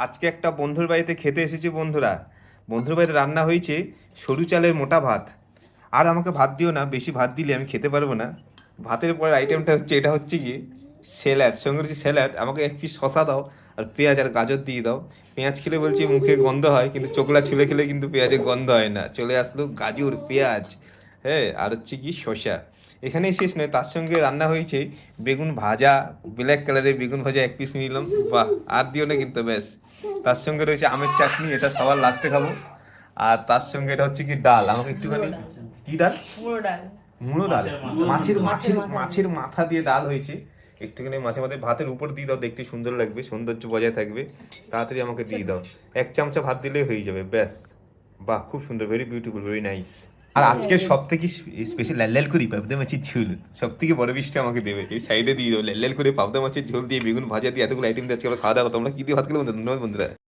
আজকে একটা বন্ধুর বাড়িতে খেতে এসেছি বন্ধুরা। বন্ধুর বাড়িতে রান্না হয়েছে সরু চালের মোটা ভাত। আর আমাকে ভাত দিও না, বেশি ভাত দিলে আমি খেতে পারবো না। ভাতের পরের আইটেমটা হচ্ছে, এটা হচ্ছে কি স্যালাড, সঙ্গে রয়েছে স্যালাড। আমাকে এক পিস শশা দাও আর পেঁয়াজ আর গাজর দিয়ে দাও। পেঁয়াজ খেলে বলছি মুখে গন্ধ হয়, কিন্তু চোখলা ছুলে খেলে কিন্তু পেঁয়াজের গন্ধ হয় না। চলে আসলো গাজর, পেঁয়াজ, হ্যাঁ, আর হচ্ছে কি শসা। এখানেই শেষ নয়, তার সঙ্গে রান্না হয়েছে বেগুন ভাজা, ব্ল্যাক কালারের বেগুন ভাজা এক পিস নিলাম। বাহ, আর দিও না কিন্তু, ব্যাস। তার সঙ্গে রয়েছে আমের চাটনি, এটা সবার লাস্টে খাবো। আর তার সঙ্গে এটা হচ্ছে কি ডাল, আমাকে একটুখানি। কি ডাল? মুড়ো ডাল। মুড়ো ডাল। মাছের মাছের মাথা। মাছের মাথা দিয়ে ডাল হয়েছে। একটুখানি মাছের মাথায় ভাতের উপর দিয়ে দাও, দেখতে সুন্দর লাগবে, সৌন্দর্য বজায় থাকবে। তাড়াতাড়ি আমাকে দিয়ে দাও। এক চামচা ভাত দিলেই হয়ে যাবে, ব্যাস। বাহ, খুব সুন্দর, ভেরি বিউটিফুল, ভেরি নাইস। আর আজকে সব থেকে স্পেশাল লাল লাল করে পাবদা মাছের ঝোল, সব থেকে বড় বিষটা আমাকে দেবে। এই সাইডে দিয়ে দাও লাল লাল করে পাবদা মাছের ঝোল দিয়ে বেগুন ভাজা দিয়ে এতগুলো আইটেম দিয়ে আজকে আমরা খাওয়া দাওয়া। তোমরা কি দিয়ে ভাত খেলে ধন্যবাদ বন্ধুরা।